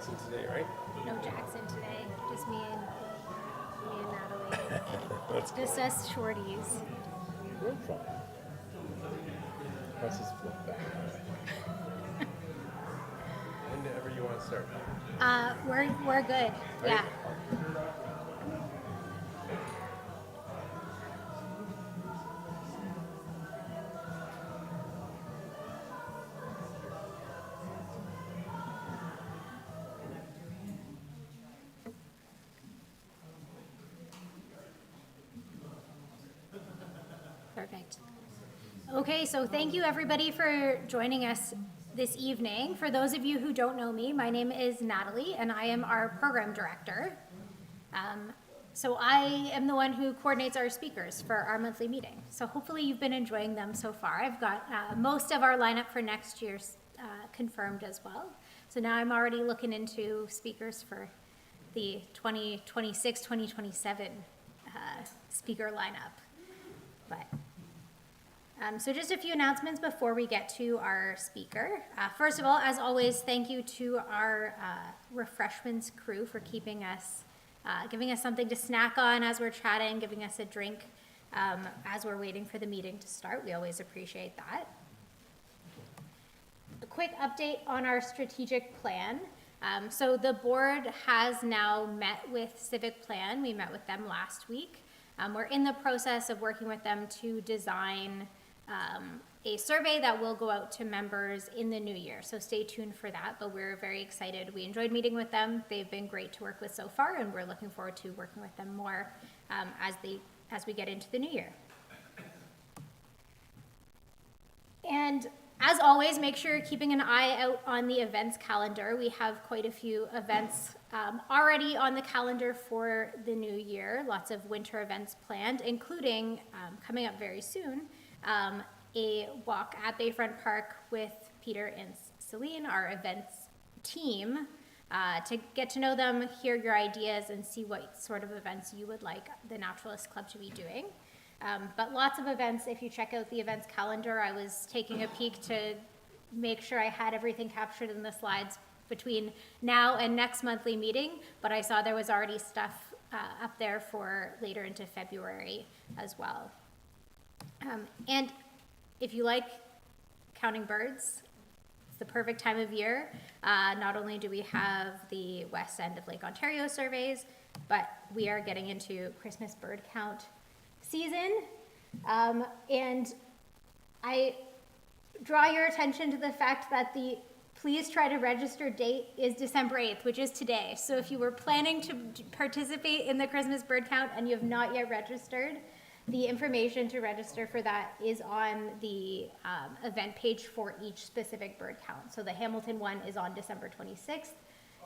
Jackson today, right? No Jackson today, just me and Natalie. That's cool. Just us shorties. Real fun. Let's just flip back. Whenever you want to start. We're good. Yeah. Perfect. Okay, so thank you everybody for joining us this evening. For those of you who don't know me, my name is Natalie and I am our program director. So I am the one who coordinates our speakers for our monthly meeting. So hopefully you've been enjoying them so far. I've got most of our lineup for next year confirmed as well. So now I'm already looking into speakers for the 2026, 2027 speaker lineup. But so just a few announcements before we get to our speaker. First of all, as always, thank you to our refreshments crew for keeping us, giving us something to snack on as we're chatting, giving us a drink as we're waiting for the meeting to start. We always appreciate that. A quick update on our strategic plan. So the board has now met with Civic Plan. We met with them last week. We're in the process of working with them to design a survey that will go out to members in the new year. So stay tuned for that, but we're very excited. We enjoyed meeting with them. They've been great to work with so far, and we're looking forward to working with them more as we get into the new year. And as always, make sure you're keeping an eye out on the events calendar. We have quite a few events already on the calendar for the new year, lots of winter events planned, including coming up very soon, a walk at Bayfront Park with Peter and Celine, our events team, to get to know them, hear your ideas, and see what sort of events you would like the Naturalist Club to be doing. But lots of events. If you check out the events calendar, I was taking a peek to make sure I had everything captured in the slides between now and next monthly meeting, but I saw there was already stuff up there for later into February as well. And if you like counting birds, it's the perfect time of year. Not only do we have the west end of Lake Ontario surveys, but we are getting into Christmas bird count season, and I draw your attention to the fact that the please try to register date is December 8th, which is today. So if you were planning to participate in the Christmas bird count and you have not yet registered, the information to register for that is on the event page for each specific bird count. So the Hamilton one is on December 26th.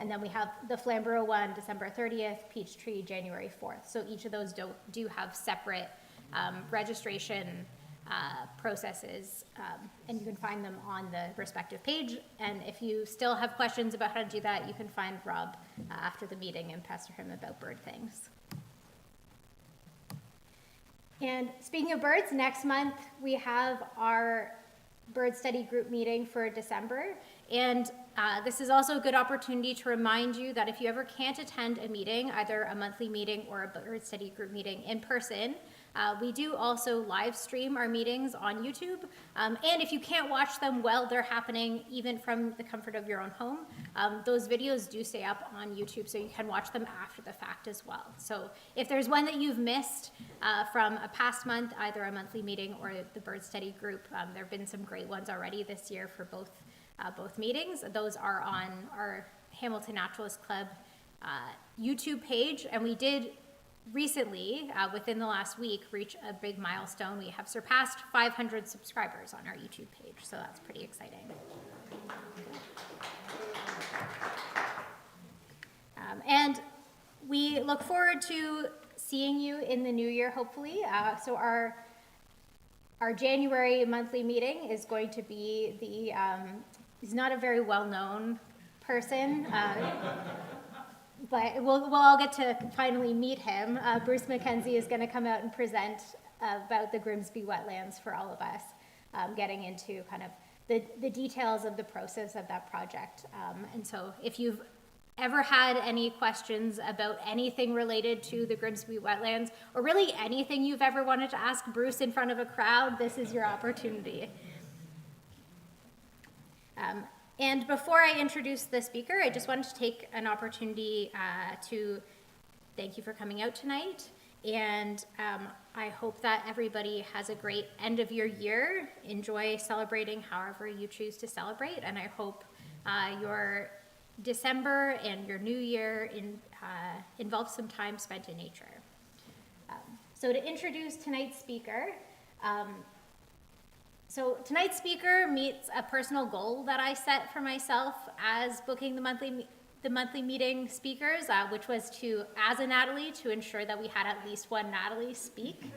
And then we have the Flamborough one, December 30th, Peachtree, January 4th. So each of those do have separate registration processes, and you can find them on the respective page. And if you still have questions about how to do that, you can find Rob after the meeting and pester him about bird things. And speaking of birds, next month we have our bird study group meeting for December. And this is also a good opportunity to remind you that if you ever can't attend a meeting, either a monthly meeting or a bird study group meeting in person, we do also live stream our meetings on YouTube. And if you can't watch them while they're happening, even from the comfort of your own home, those videos do stay up on YouTube, so you can watch them after the fact as well. So if there's one that you've missed from a past month, either a monthly meeting or the bird study group, there have been some great ones already this year for both meetings. Those are on our Hamilton Naturalist Club YouTube page, and we did recently, within the last week, reach a big milestone. We have surpassed 500 subscribers on our YouTube page, so that's pretty exciting. And we look forward to seeing you in the new year, hopefully. So our January monthly meeting is going to be he's not a very well-known person, but we'll all get to finally meet him. Bruce McKenzie is going to come out and present about the Grimsby wetlands for all of us, getting into kind of the details of the process of that project. And so if you've ever had any questions about anything related to the Grimsby wetlands, or really anything you've ever wanted to ask Bruce in front of a crowd, this is your opportunity. And before I introduce the speaker, I just wanted to take an opportunity to thank you for coming out tonight. And I hope that everybody has a great end of your year. Enjoy celebrating however you choose to celebrate. And I hope your December and your new year involves some time spent in nature. So to introduce tonight's speaker, tonight's speaker meets a personal goal that I set for myself as booking the monthly meeting speakers, which was to, as a Natalie, to ensure that we had at least one Natalie speak.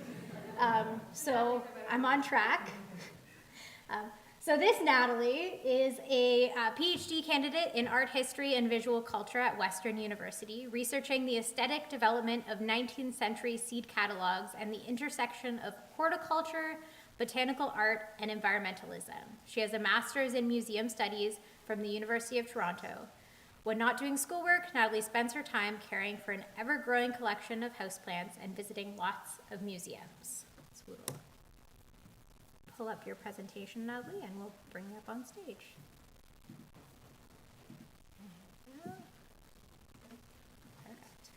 So I'm on track. So this Natalie is a PhD candidate in art history and visual culture at Western University, researching the aesthetic development of 19th century seed catalogs and the intersection of horticulture, botanical art, and environmentalism. She has a master's in museum studies from the University of Toronto. When not doing schoolwork, Natalie spends her time caring for an ever-growing collection of houseplants and visiting lots of museums. So we'll pull up your presentation, Natalie, and we'll bring you up on stage. Perfect.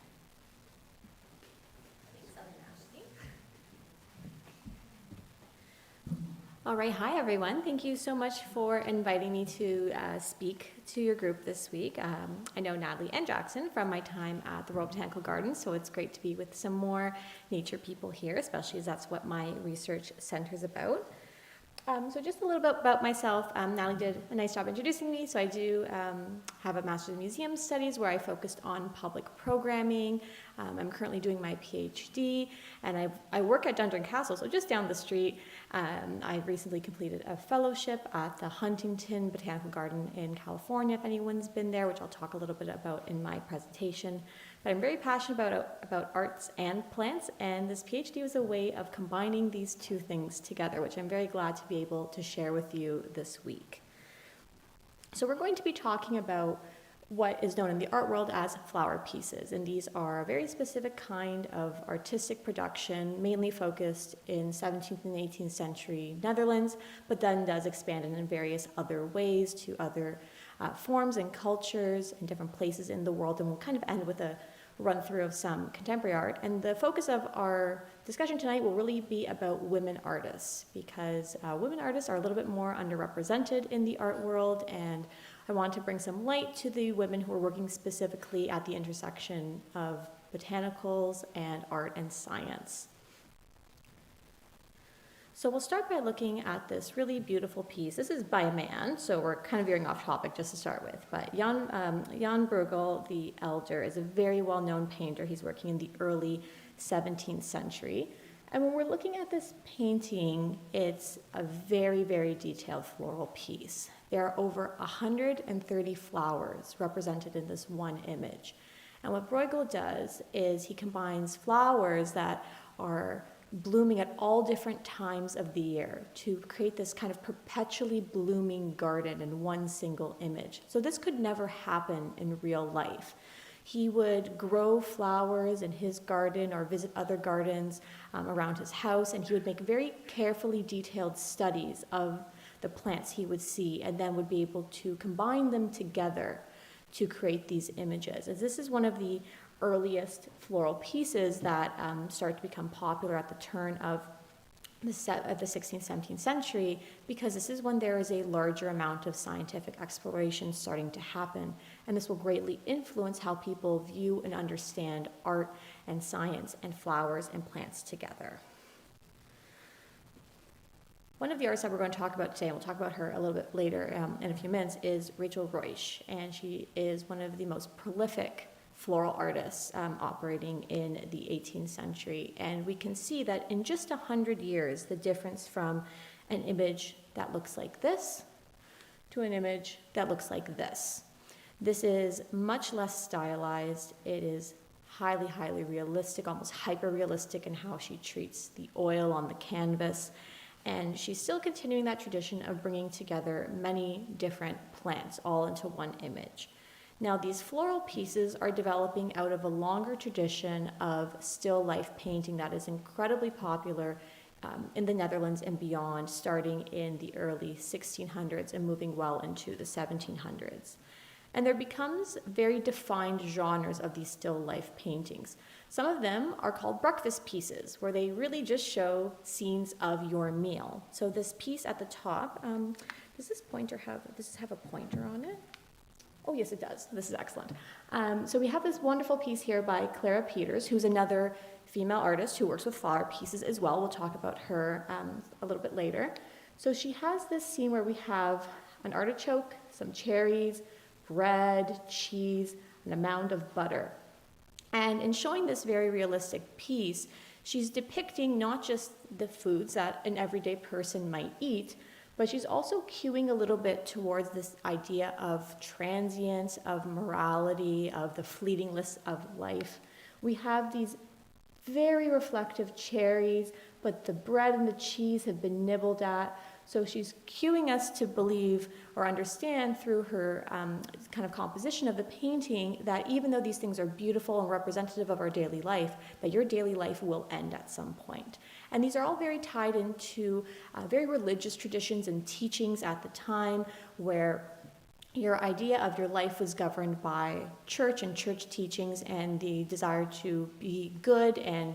All right, hi everyone. Thank you so much for inviting me to speak to your group this week. I know Natalie and Jackson from my time at the Royal Botanical Gardens, so it's great to be with some more nature people here, especially as that's what my research center's about. So just a little bit about myself. Natalie did a nice job introducing me. So I do have a Master's in Museum Studies where I focused on public programming. I'm currently doing my PhD, and I work at Dundurn Castle, so just down the street. I recently completed a fellowship at the Huntington Botanical Garden in California, if anyone's been there, which I'll talk a little bit about in my presentation. But I'm very passionate about arts and plants, and this PhD was a way of combining these two things together, which I'm very glad to be able to share with you this week. So we're going to be talking about what is known in the art world as flower pieces, and these are a very specific kind of artistic production, mainly focused in 17th and 18th century Netherlands, but then does expand in various other ways to other forms and cultures in different places in the world, and we'll kind of end with a run through of some contemporary art. And the focus of our discussion tonight will really be about women artists, because women artists are a little bit more underrepresented in the art world, and I want to bring some light to the women who are working specifically at the intersection of botanicals and art and science. So we'll start by looking at this really beautiful piece. This is by a man, so we're kind of veering off topic just to start with. But Jan Bruegel the Elder is a very well-known painter. He's working in the early 17th century. And when we're looking at this painting, it's a very, very detailed floral piece. There are over 130 flowers represented in this one image. And what Bruegel does is he combines flowers that are blooming at all different times of the year to create this kind of perpetually blooming garden in one single image. So this could never happen in real life. He would grow flowers in his garden or visit other gardens around his house, and he would make very carefully detailed studies of the plants he would see, and then would be able to combine them together to create these images. As this is one of the earliest floral pieces that start to become popular at the turn of the 16th, 17th century, because this is when there is a larger amount of scientific exploration starting to happen, and this will greatly influence how people view and understand art and science and flowers and plants together. One of the artists that we're going to talk about today, and we'll talk about her a little bit later in a few minutes, is Rachel Ruysch, and she is one of the most prolific floral artists operating in the 18th century. And we can see that in just 100 years, the difference from an image that looks like this to an image that looks like this. This is much less stylized. It is highly, highly realistic, almost hyper-realistic in how she treats the oil on the canvas. And she's still continuing that tradition of bringing together many different plants all into one image. Now, these floral pieces are developing out of a longer tradition of still life painting that is incredibly popular in the Netherlands and beyond, starting in the early 1600s and moving well into the 1700s. And there becomes very defined genres of these still life paintings. Some of them are called breakfast pieces, where they really just show scenes of your meal. So this piece at the top, does this have a pointer on it? Oh, yes, it does. This is excellent. So we have this wonderful piece here by Clara Peters, who's another female artist who works with flower pieces as well. We'll talk about her a little bit later. So she has this scene where we have an artichoke, some cherries, bread, cheese, and a mound of butter. And in showing this very realistic piece, she's depicting not just the foods that an everyday person might eat, but she's also cueing a little bit towards this idea of transience, of morality, of the fleetingness of life. We have these very reflective cherries, but the bread and the cheese have been nibbled at. So she's cueing us to believe or understand through her kind of composition of the painting that even though these things are beautiful and representative of our daily life, that your daily life will end at some point. And these are all very tied into very religious traditions and teachings at the time, where your idea of your life was governed by church and church teachings and the desire to be good and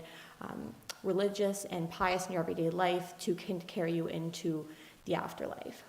religious and pious in your everyday life to carry you into the afterlife.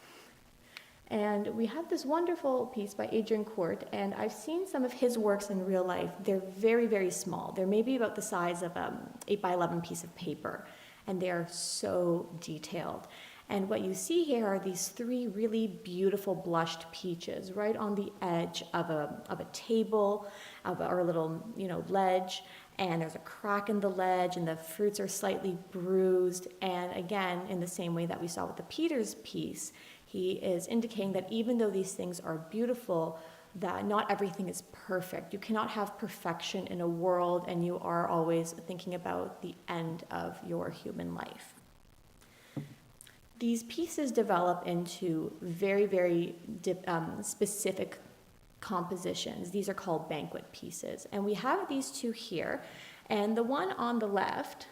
And we have this wonderful piece by Adrian Court, and I've seen some of his works in real life. They're very, very small. They're maybe about the size of an 8 by 11 piece of paper, and they are so detailed. And what you see here are these 3 really beautiful blushed peaches right on the edge of a table or a little ledge. And there's a crack in the ledge, and the fruits are slightly bruised. And again, in the same way that we saw with the Peters piece, he is indicating that even though these things are beautiful, that not everything is perfect. You cannot have perfection in a world, and you are always thinking about the end of your human life. These pieces develop into very, very specific compositions. These are called banquet pieces. And we have these 2 here. And the one on the left,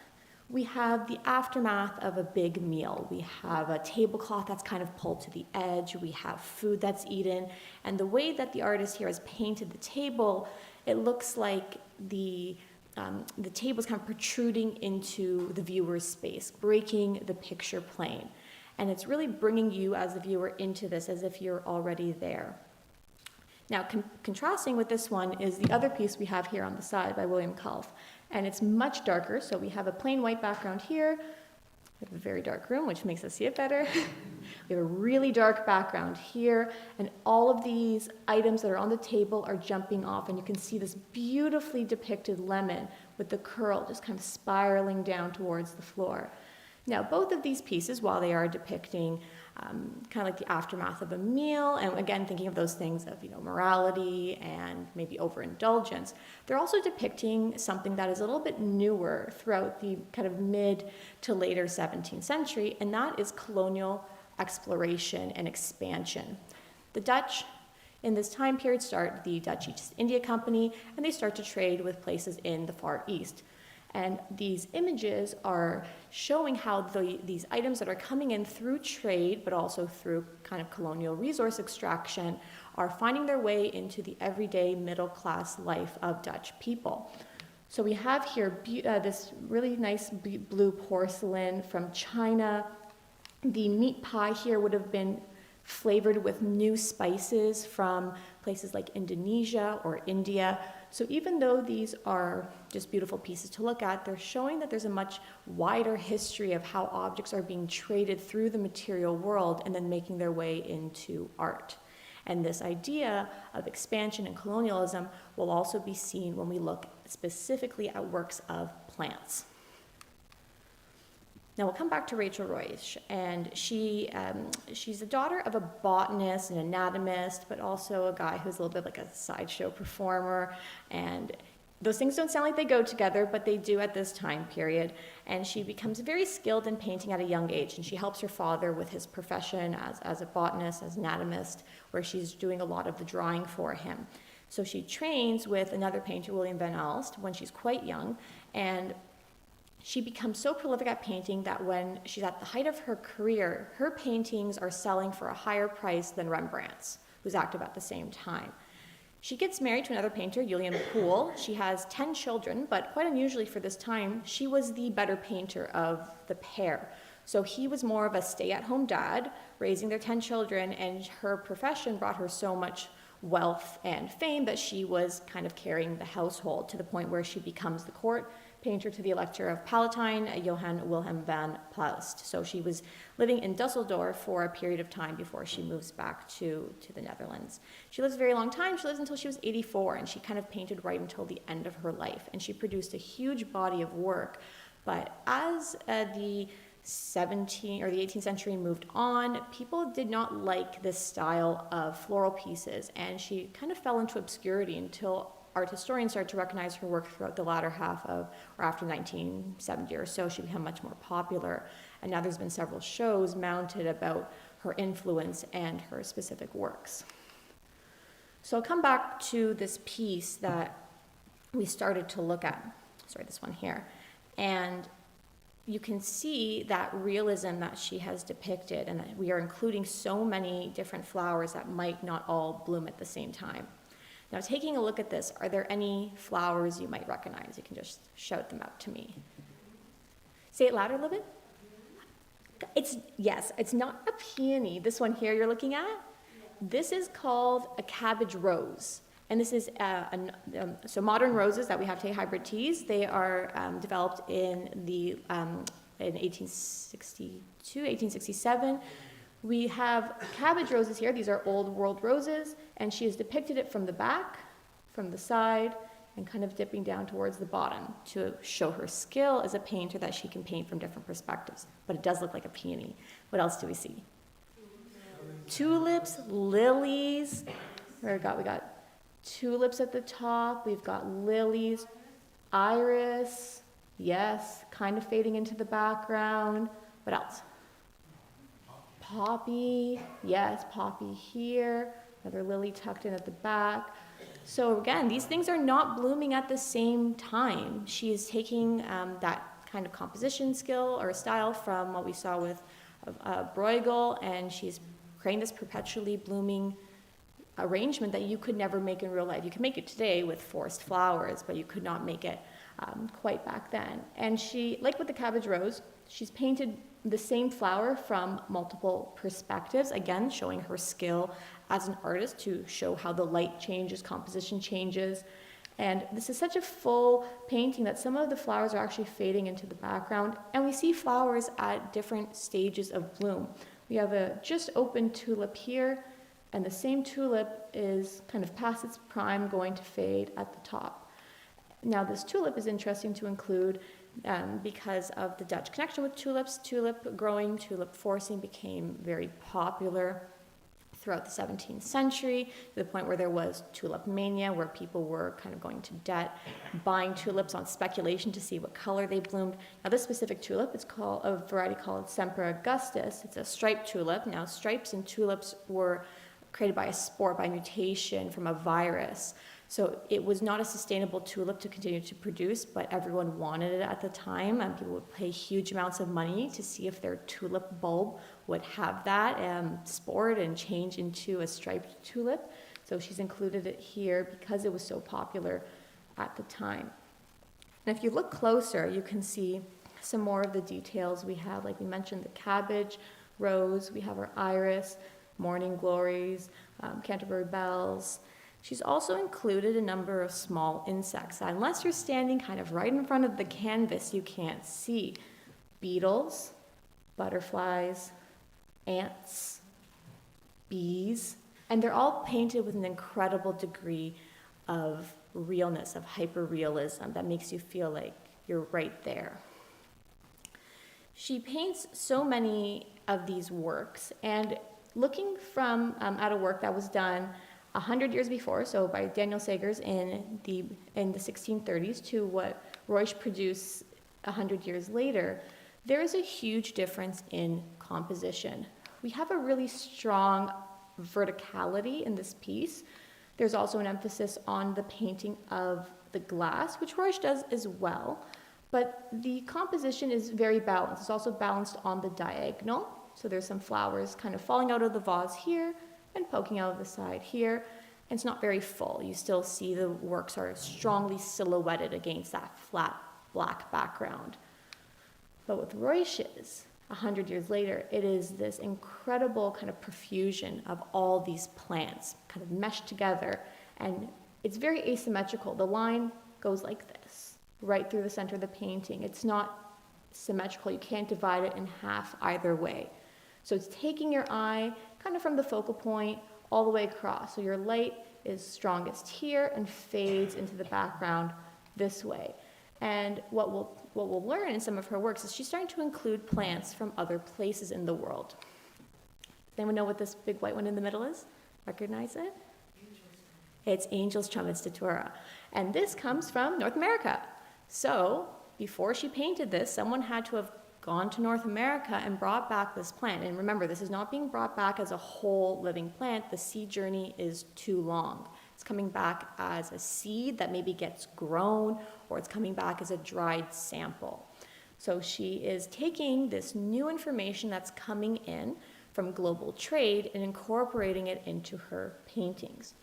we have the aftermath of a big meal. We have a tablecloth that's kind of pulled to the edge. We have food that's eaten. And the way that the artist here has painted the table, it looks like the table is kind of protruding into the viewer's space, breaking the picture plane. And it's really bringing you as the viewer into this as if you're already there. Now, contrasting with this one is the other piece we have here on the side by William Culp, and it's much darker. So we have a plain white background here. We have a very dark room, which makes us see it better. We have a really dark background here, and all of these items that are on the table are jumping off, and you can see this beautifully depicted lemon with the curl just kind of spiraling down towards the floor. Now, both of these pieces, while they are depicting kind of like the aftermath of a meal, and again, thinking of those things of morality and maybe overindulgence, they're also depicting something that is a little bit newer throughout the kind of mid to later 17th century, and that is colonial exploration and expansion. The Dutch, in this time period, start the Dutch East India Company, and they start to trade with places in the Far East. And these images are showing how these items that are coming in through trade, but also through kind of colonial resource extraction, are finding their way into the everyday middle-class life of Dutch people. So we have here this really nice blue porcelain from China. The meat pie here would have been flavored with new spices from places like Indonesia or India. So even though these are just beautiful pieces to look at, they're showing that there's a much wider history of how objects are being traded through the material world and then making their way into art. And this idea of expansion and colonialism will also be seen when we look specifically at works of plants. Now we'll come back to Rachel Ruysch, and she's the daughter of a botanist, an anatomist, but also a guy who's a little bit like a sideshow performer, and those things don't sound like they go together, but they do at this time period. And she becomes very skilled in painting at a young age, and she helps her father with his profession as a botanist, as an anatomist, where she's doing a lot of the drawing for him. So she trains with another painter, William Van Alst, when she's quite young, and she becomes so prolific at painting that when she's at the height of her career, her paintings are selling for a higher price than Rembrandt's, who's active at the same time. She gets married to another painter, Julian Poole. She has 10 children, but quite unusually for this time, she was the better painter of the pair. So he was more of a stay-at-home dad, raising their 10 children, and her profession brought her so much wealth and fame that she was kind of carrying the household to the point where she becomes the court painter to the Elector of Palatine, Johann Wilhelm van Palst. So she was living in Dusseldorf for a period of time before she moves back to the Netherlands. She lives a very long time. She lives until she was 84, and she kind of painted right until the end of her life. And she produced a huge body of work. But as the 18th century moved on, people did not like this style of floral pieces, and she kind of fell into obscurity until art historians started to recognize her work throughout the latter half of, or after 1970 or so. She became much more popular, and now there's been several shows mounted about her influence and her specific works. So I'll come back to this piece that we started to look at, this one here, and you can see that realism that she has depicted, and that we are including so many different flowers that might not all bloom at the same time. Now, taking a look at this, are there any flowers you might recognize? You can just shout them out to me. Say it louder a little bit. It's not a peony. This one here you're looking at, this is called a cabbage rose. And this is, so modern roses that we have today, hybrid teas, they are developed in 1862, 1867. We have cabbage roses here. These are old world roses, and she has depicted it from the back, from the side, and kind of dipping down towards the bottom to show her skill as a painter that she can paint from different perspectives. But it does look like a peony. What else do we see? Tulips, lilies. We got tulips at the top. We've got lilies, iris. Yes, kind of fading into the background. What else? Poppy, yes, poppy here, another lily tucked in at the back. So again, these things are not blooming at the same time. She is taking that kind of composition skill or style from what we saw with Bruegel, and she's creating this perpetually blooming arrangement that you could never make in real life. You can make it today with forced flowers, but you could not make it quite back then. And she, like with the cabbage rose, she's painted the same flower from multiple perspectives, again, showing her skill as an artist to show how the light changes, composition changes. And this is such a full painting that some of the flowers are actually fading into the background, and we see flowers at different stages of bloom. We have a just open tulip here, and the same tulip is kind of past its prime, going to fade at the top. Now, this tulip is interesting to include because of the Dutch connection with tulips. Tulip growing, tulip forcing became very popular throughout the 17th century, to the point where there was tulip mania, where people were kind of going to debt, buying tulips on speculation to see what color they bloomed. Now, this specific tulip, it's called a variety called Semper Augustus. It's a striped tulip. Now, stripes in tulips were created by a spore, by mutation from a virus. So it was not a sustainable tulip to continue to produce, but everyone wanted it at the time, and people would pay huge amounts of money to see if their tulip bulb would have that spored and change into a striped tulip. So she's included it here because it was so popular at the time. And if you look closer, you can see some more of the details we have. Like we mentioned, the cabbage rose, we have our iris, morning glories, Canterbury bells. She's also included a number of small insects that, unless you're standing kind of right in front of the canvas, you can't see. Beetles, butterflies, ants, bees, and they're all painted with an incredible degree of realness, of hyperrealism that makes you feel like you're right there. She paints so many of these works, and looking from at a work that was done 100 years before, so by Daniel Sagers in the 1630s, to what Ruysch produced 100 years later, there is a huge difference in composition. We have a really strong verticality in this piece. There's also an emphasis on the painting of the glass, which Ruysch does as well, but the composition is very balanced. It's also balanced on the diagonal, so there's some flowers kind of falling out of the vase here and poking out of the side here, and it's not very full. You still see the works are strongly silhouetted against that flat black background. But with Ruysch's, 100 years later, it is this incredible kind of profusion of all these plants kind of meshed together, and it's very asymmetrical. The line goes like this, right through the center of the painting. It's not symmetrical. You can't divide it in half either way. So it's taking your eye kind of from the focal point all the way across. So your light is strongest here and fades into the background this way. And what we'll learn in some of her works is she's starting to include plants from other places in the world. Does anyone know what this big white one in the middle is? Recognize it? It's Angel's Trumpets Datura. And this comes from North America. So before she painted this, someone had to have gone to North America and brought back this plant. And remember, this is not being brought back as a whole living plant. The seed journey is too long. It's coming back as a seed that maybe gets grown, or it's coming back as a dried sample. So she is taking this new information that's coming in from global trade and incorporating it into her paintings.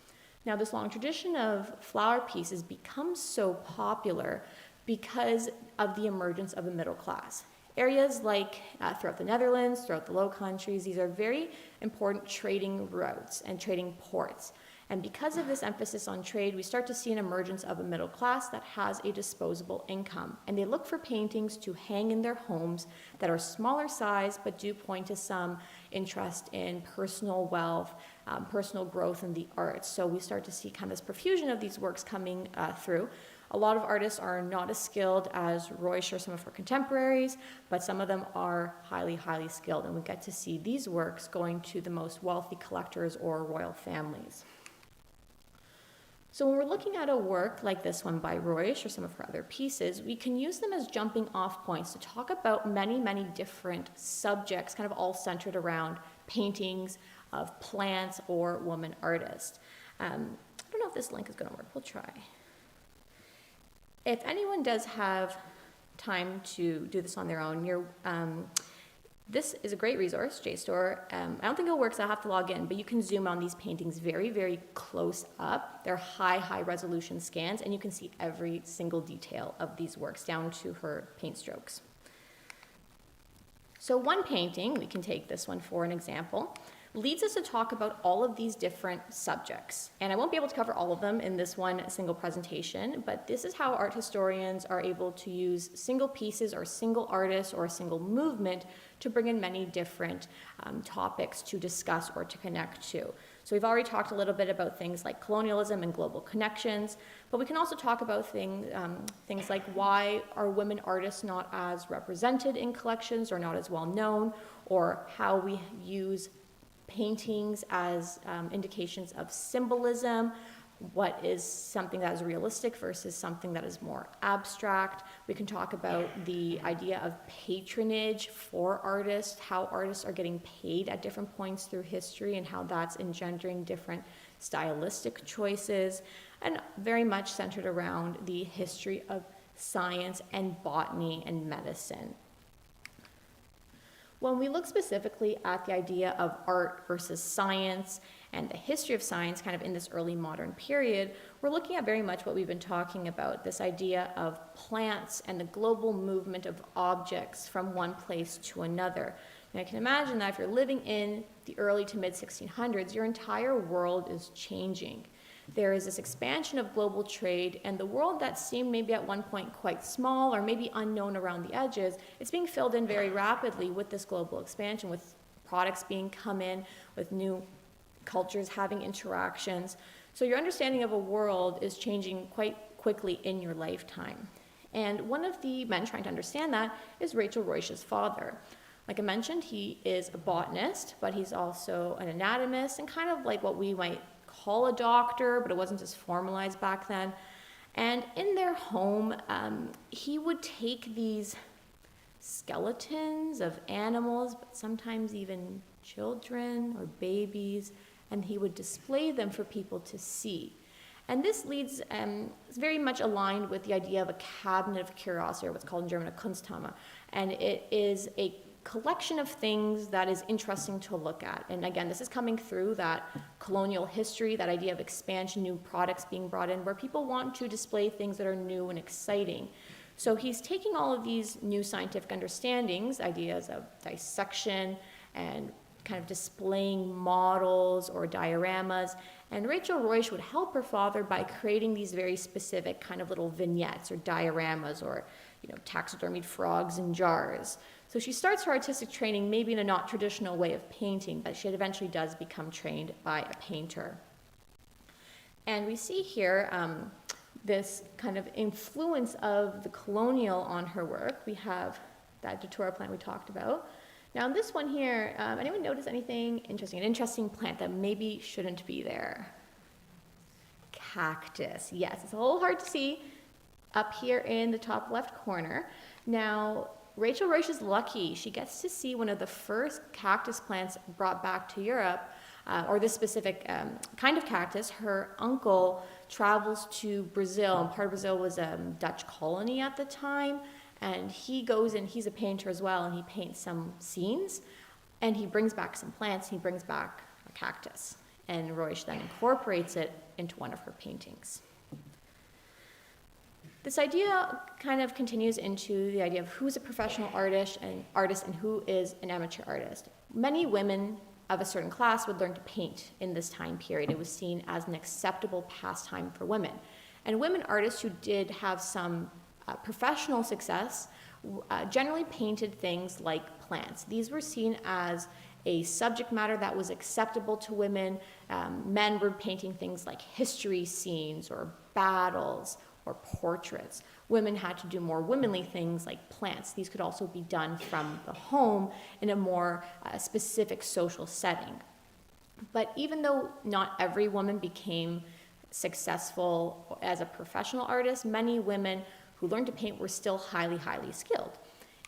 Now, this long tradition of flower pieces becomes so popular because of the emergence of the middle class. Areas like throughout the Netherlands, throughout the Low Countries, these are very important trading routes and trading ports. And because of this emphasis on trade, we start to see an emergence of a middle class that has a disposable income. And they look for paintings to hang in their homes that are smaller size, but do point to some interest in personal wealth, personal growth in the arts. So we start to see kind of this profusion of these works coming through. A lot of artists are not as skilled as Ruysch or some of her contemporaries, but some of them are highly, highly skilled. And we get to see these works going to the most wealthy collectors or royal families. So when we're looking at a work like this one by Ruysch or some of her other pieces, we can use them as jumping off points to talk about many, many different subjects, kind of all centered around paintings of plants or woman artists. I don't know if this link is going to work. We'll try. If anyone does have time to do this on their own, this is a great resource, JSTOR. I don't think it'll work, so I'll have to log in, but you can zoom on these paintings very, very close up. They're high, high resolution scans, and you can see every single detail of these works down to her paint strokes. So one painting, we can take this one for an example, leads us to talk about all of these different subjects. And I won't be able to cover all of them in this one single presentation, but this is how art historians are able to use single pieces or single artists or a single movement to bring in many different topics to discuss or to connect to. So we've already talked a little bit about things like colonialism and global connections, but we can also talk about things like why are women artists not as represented in collections or not as well known, or how we use paintings as indications of symbolism, what is something that is realistic versus something that is more abstract. We can talk about the idea of patronage for artists, how artists are getting paid at different points through history and how that's engendering different stylistic choices, and very much centered around the history of science and botany and medicine. When we look specifically at the idea of art versus science and the history of science kind of in this early modern period, we're looking at very much what we've been talking about, this idea of plants and the global movement of objects from one place to another. And I can imagine that if you're living in the early to mid 1600s, your entire world is changing. There is this expansion of global trade, and the world that seemed maybe at one point quite small or maybe unknown around the edges, it's being filled in very rapidly with this global expansion, with products being come in, with new cultures having interactions. So your understanding of a world is changing quite quickly in your lifetime. And one of the men trying to understand that is Rachel Ruysch's father. Like I mentioned, he is a botanist, but he's also an anatomist and kind of like what we might call a doctor, but it wasn't as formalized back then. And in their home, he would take these skeletons of animals, but sometimes even children or babies, and he would display them for people to see. And this leads, is very much aligned with the idea of a cabinet of curiosity, or what's called in German a Kunsthammer. And it is a collection of things that is interesting to look at. And again, this is coming through that colonial history, that idea of expansion, new products being brought in, where people want to display things that are new and exciting. So he's taking all of these new scientific understandings, ideas of dissection and kind of displaying models or dioramas. And Rachel Roish would help her father by creating these very specific kind of little vignettes or dioramas, or, taxidermied frogs in jars. So she starts her artistic training maybe in a not traditional way of painting, but she eventually does become trained by a painter. And we see here this kind of influence of the colonial on her work. We have that datura plant we talked about. Now this one here, anyone notice anything interesting? An interesting plant that maybe shouldn't be there? Cactus. Yes, it's a little hard to see up here in the top left corner. Now, Rachel Roish is lucky. She gets to see one of the first cactus plants brought back to Europe, or this specific kind of cactus. Her uncle travels to Brazil, and part of Brazil was a Dutch colony at the time, and he goes in, he's a painter as well, and he paints some scenes, and he brings back some plants, he brings back a cactus, and Roish then incorporates it into one of her paintings. This idea kind of continues into the idea of who's a professional artist and who is an amateur artist. Many women of a certain class would learn to paint in this time period. It was seen as an acceptable pastime for women. And women artists who did have some professional success generally painted things like plants. These were seen as a subject matter that was acceptable to women. Men were painting things like history scenes or battles or portraits. Women had to do more womanly things like plants. These could also be done from the home in a more specific social setting. But even though not every woman became successful as a professional artist, many women who learned to paint were still highly, highly skilled,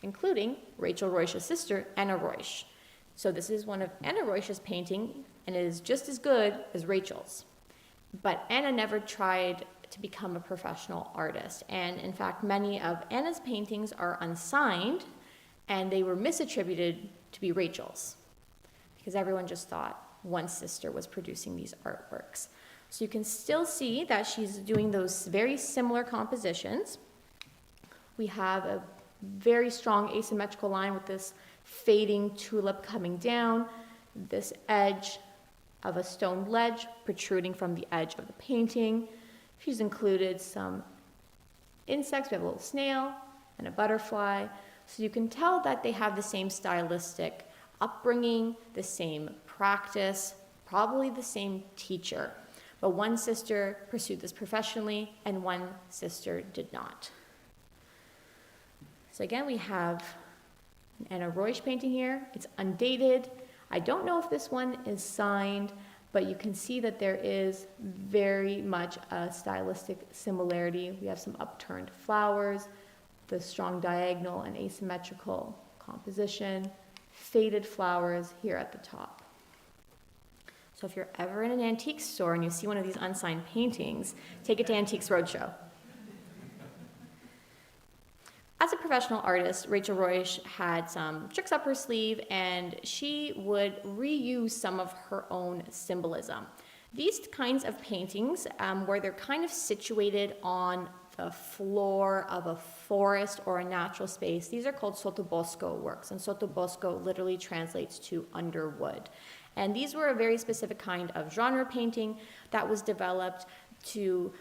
including Rachel Roish's sister, Anna Roish. So this is one of Anna Roish's painting, and it is just as good as Rachel's. But Anna never tried to become a professional artist. And in fact, many of Anna's paintings are unsigned, and they were misattributed to be Rachel's, because everyone just thought one sister was producing these artworks. So you can still see that she's doing those very similar compositions. We have a very strong asymmetrical line with this fading tulip coming down, this edge of a stone ledge protruding from the edge of the painting. She's included some insects. We have a little snail and a butterfly. So you can tell that they have the same stylistic upbringing, the same practice, probably the same teacher. But one sister pursued this professionally and one sister did not. So again, we have an Anna Roish painting here. It's undated. I don't know if this one is signed, but you can see that there is very much a stylistic similarity. We have some upturned flowers, the strong diagonal and asymmetrical composition, faded flowers here at the top. So if you're ever in an antique store and you see one of these unsigned paintings, take it to Antiques Roadshow. As a professional artist, Rachel Roish had some tricks up her sleeve, and she would reuse some of her own symbolism. These kinds of paintings, where they're kind of situated on the floor of a forest or a natural space, these are called sottobosco works, and sottobosco literally translates to underwood. And these were a very specific kind of genre painting that was developed to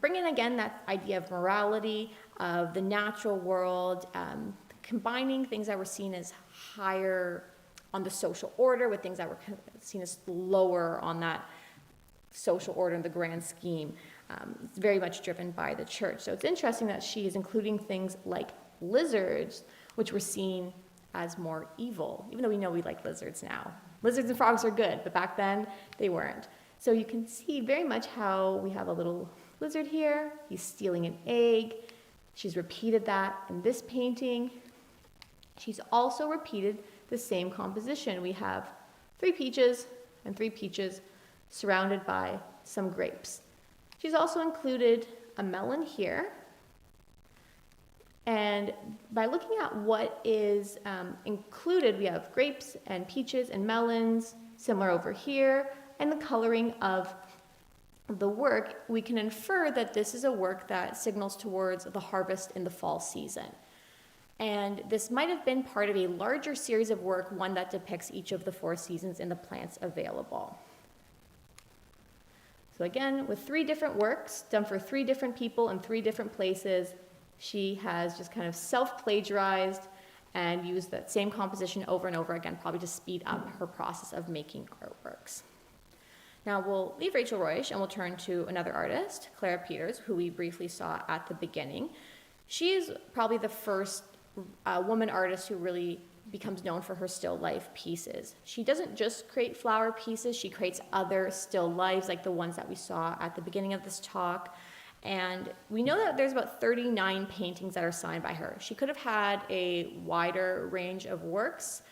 bring in again that idea of morality, of the natural world, combining things that were seen as higher on the social order with things that were seen as lower on that social order in the grand scheme. It's very much driven by the church. So it's interesting that she is including things like lizards, which were seen as more evil, even though we know we like lizards now. Lizards and frogs are good, but back then they weren't. So you can see very much how we have a little lizard here. He's stealing an egg. She's repeated that in this painting. She's also repeated the same composition. We have 3 peaches and 3 peaches surrounded by some grapes. She's also included a melon here. And by looking at what is included, we have grapes and peaches and melons, similar over here, and the coloring of the work, we can infer that this is a work that signals towards the harvest in the fall season. And this might have been part of a larger series of work, one that depicts each of the 4 seasons in the plants available. So again, with 3 different works done for 3 different people in 3 different places, she has just kind of self-plagiarized and used that same composition over and over again, probably to speed up her process of making artworks. Now we'll leave Rachel Roish and we'll turn to another artist, Clara Peters, who we briefly saw at the beginning. She is probably the first woman artist who really becomes known for her still life pieces. She doesn't just create flower pieces, she creates other still lifes like the ones that we saw at the beginning of this talk. And we know that there's about 39 paintings that are signed by her. She could have had a wider range of works,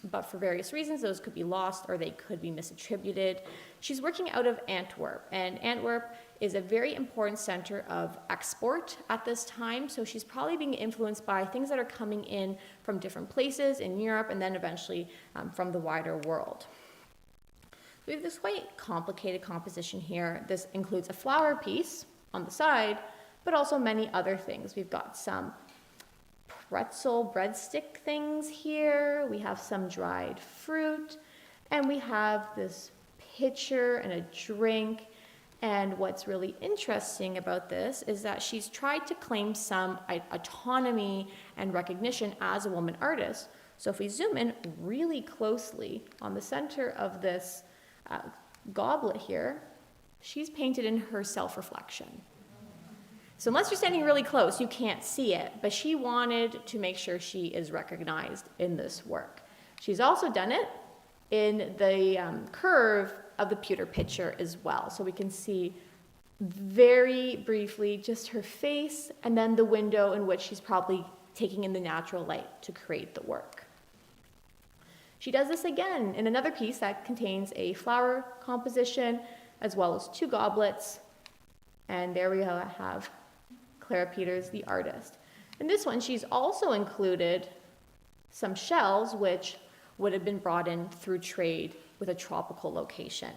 but for various reasons, those could be lost or they could be misattributed. She's working out of Antwerp, and Antwerp is a very important center of export at this time, so she's probably being influenced by things that are coming in from different places in Europe and then eventually from the wider world. We have this quite complicated composition here. This includes a flower piece on the side, but also many other things. We've got some pretzel breadstick things here. We have some dried fruit, and we have this pitcher and a drink. And what's really interesting about this is that she's tried to claim some autonomy and recognition as a woman artist. So if we zoom in really closely on the center of this goblet here, she's painted in her self-reflection. So unless you're standing really close, you can't see it, but she wanted to make sure she is recognized in this work. She's also done it in the curve of the pewter pitcher as well. So we can see very briefly just her face and then the window in which she's probably taking in the natural light to create the work. She does this again in another piece that contains a flower composition as well as 2 goblets. And there we have Clara Peters, the artist. In this one, she's also included some shells which would have been brought in through trade with a tropical location.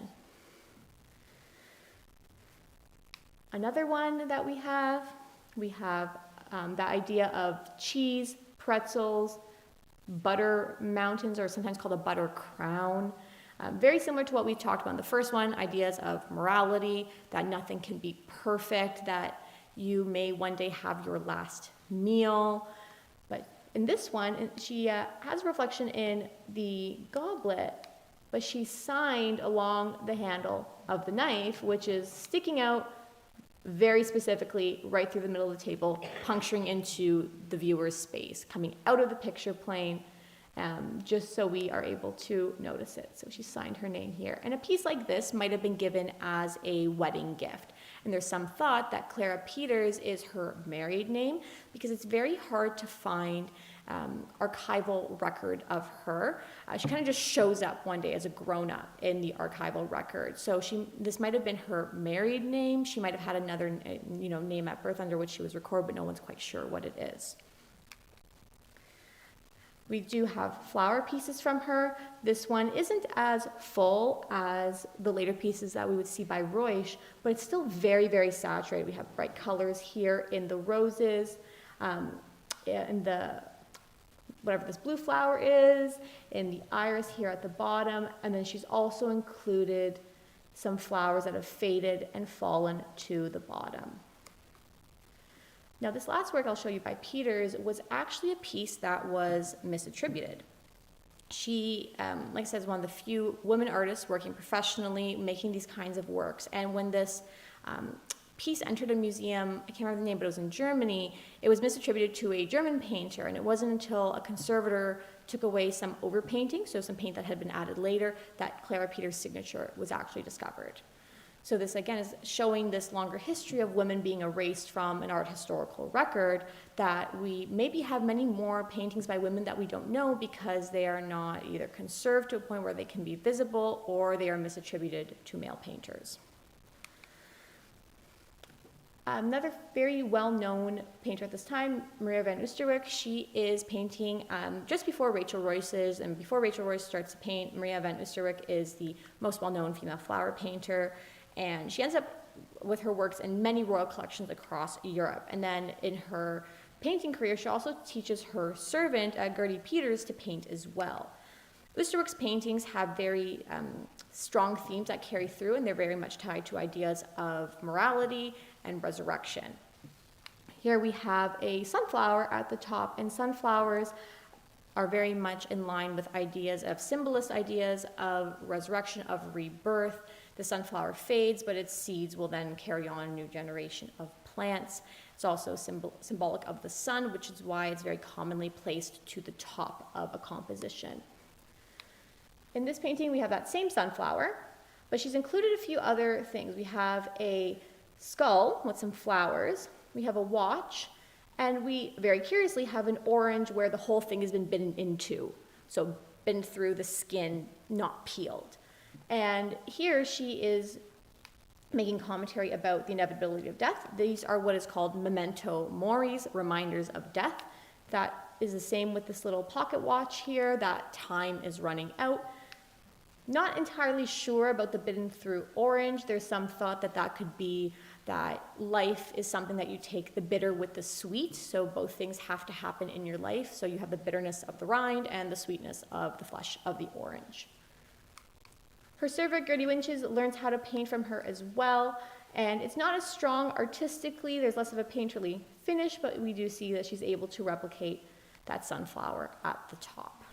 Another one that we have the idea of cheese, pretzels, butter mountains, or sometimes called a butter crown. Very similar to what we talked about in the first one, ideas of morality, that nothing can be perfect, that you may one day have your last meal. But in this one, she has a reflection in the goblet, but she's signed along the handle of the knife, which is sticking out very specifically right through the middle of the table, puncturing into the viewer's space, coming out of the picture plane, just so we are able to notice it. So she signed her name here. And a piece like this might have been given as a wedding gift. And there's some thought that Clara Peters is her married name because it's very hard to find archival record of her. She kind of just shows up one day as a grown-up in the archival record. So this might have been her married name. She might have had another name at birth under which she was recorded, but no one's quite sure what it is. We do have flower pieces from her. This one isn't as full as the later pieces that we would see by Roish, but it's still very, very saturated. We have bright colors here in the roses, in the whatever this blue flower is, in the iris here at the bottom, and then she's also included some flowers that have faded and fallen to the bottom. Now, this last work I'll show you by Peters was actually a piece that was misattributed. She, like I said, is one of the few women artists working professionally, making these kinds of works. And when this piece entered a museum, I can't remember the name, but it was in Germany, it was misattributed to a German painter. And it wasn't until a conservator took away some overpainting, so some paint that had been added later, that Clara Peters' signature was actually discovered. So this again is showing this longer history of women being erased from an art historical record, that we maybe have many more paintings by women that we don't know because they are not either conserved to a point where they can be visible or they are misattributed to male painters. Another very well-known painter at this time, Maria van Oosterwijk, she is painting just before Rachel Royce's, and before Rachel Royce starts to paint, Maria van Oosterwijk is the most well-known female flower painter, and she ends up with her works in many royal collections across Europe. And then in her painting career, she also teaches her servant, Gertie Peters, to paint as well. Oosterwijk's paintings have very strong themes that carry through, and they're very much tied to ideas of morality and resurrection. Here we have a sunflower at the top, and sunflowers are very much in line with ideas of symbolist ideas of resurrection, of rebirth. The sunflower fades, but its seeds will then carry on a new generation of plants. It's also symbolic of the sun, which is why it's very commonly placed to the top of a composition. In this painting, we have that same sunflower, but she's included a few other things. We have a skull with some flowers, we have a watch, and we very curiously have an orange where the whole thing has been bitten into, so bitten through the skin, not peeled. And here she is making commentary about the inevitability of death. These are what is called memento moris, reminders of death. That is the same with this little pocket watch here, that time is running out. Not entirely sure about the bitten through orange. There's some thought that that could be that life is something that you take the bitter with the sweet, so both things have to happen in your life. So you have the bitterness of the rind and the sweetness of the flesh of the orange. Her servant, Gertie Winches, learns how to paint from her as well, and it's not as strong artistically. There's less of a painterly finish, but we do see that she's able to replicate that sunflower at the top.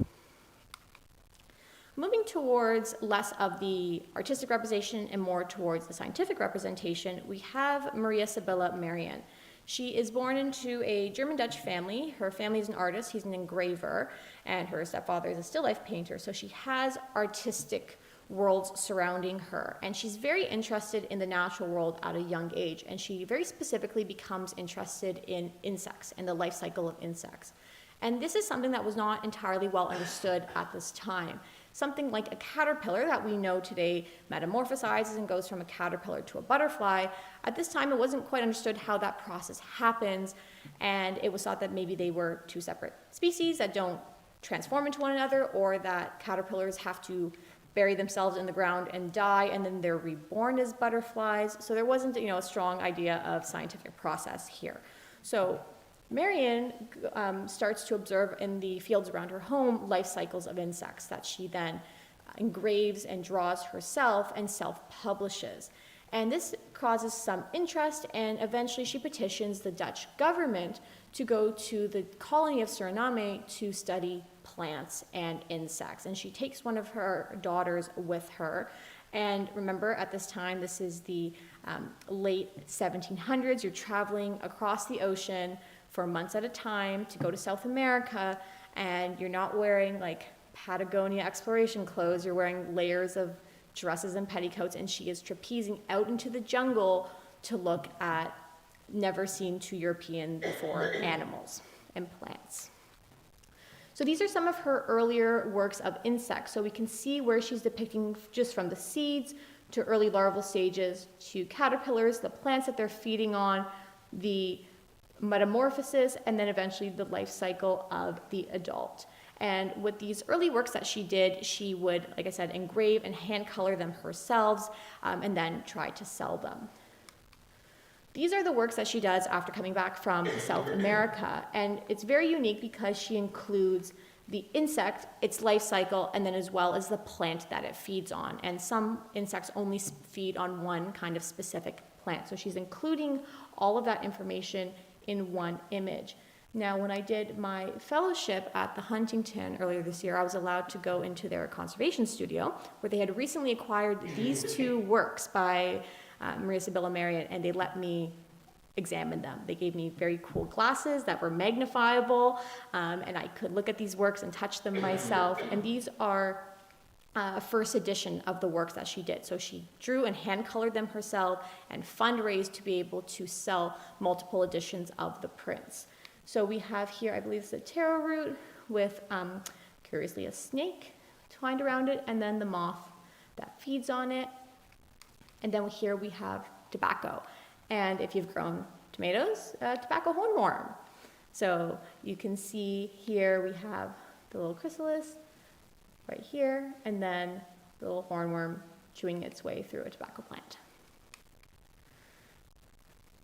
Moving towards less of the artistic representation and more towards the scientific representation, we have Maria Sibylla Merian. She is born into a German-Dutch family. Her family is an artist, he's an engraver, and her stepfather is a still life painter, so she has artistic worlds surrounding her, and she's very interested in the natural world at a young age, and she very specifically becomes interested in insects and the life cycle of insects. And this is something that was not entirely well understood at this time. Something like a caterpillar that we know today metamorphosizes and goes from a caterpillar to a butterfly. At this time, it wasn't quite understood how that process happens, and it was thought that maybe they were two separate species that don't transform into one another, or that caterpillars have to bury themselves in the ground and die, and then they're reborn as butterflies. So there wasn't, a strong idea of scientific process here. So Marian starts to observe in the fields around her home life cycles of insects that she then engraves and draws herself and self-publishes. And this causes some interest, and eventually she petitions the Dutch government to go to the colony of Suriname to study plants and insects. And she takes one of her daughters with her. And remember, at this time, this is the late 1700s. You're traveling across the ocean for months at a time to go to South America, and you're not wearing like Patagonia exploration clothes. You're wearing layers of dresses and petticoats, and she is trapezing out into the jungle to look at never seen to European before animals and plants. So these are some of her earlier works of insects. So we can see where she's depicting just from the seeds to early larval stages to caterpillars, the plants that they're feeding on, the metamorphosis, and then eventually the life cycle of the adult. And with these early works that she did, she would, like I said, engrave and hand color them herself, and then try to sell them. These are the works that she does after coming back from South America, and it's very unique because she includes the insect, its life cycle, and then as well as the plant that it feeds on. And some insects only feed on one kind of specific plant, so she's including all of that information in one image. Now, when I did my fellowship at the Huntington earlier this year, I was allowed to go into their conservation studio, where they had recently acquired these two works by Maria Sibylla Merian, and they let me examine them. They gave me very cool glasses that were magnifiable, and I could look at these works and touch them myself. And these are a first edition of the works that she did. So she drew and hand-colored them herself and fundraised to be able to sell multiple editions of the prints. So we have here, I believe it's a taro root with, curiously, a snake twined around it, and then the moth that feeds on it. And then here we have tobacco. And if you've grown tomatoes, tobacco hornworm. So you can see here we have the little chrysalis right here, and then the little hornworm chewing its way through a tobacco plant.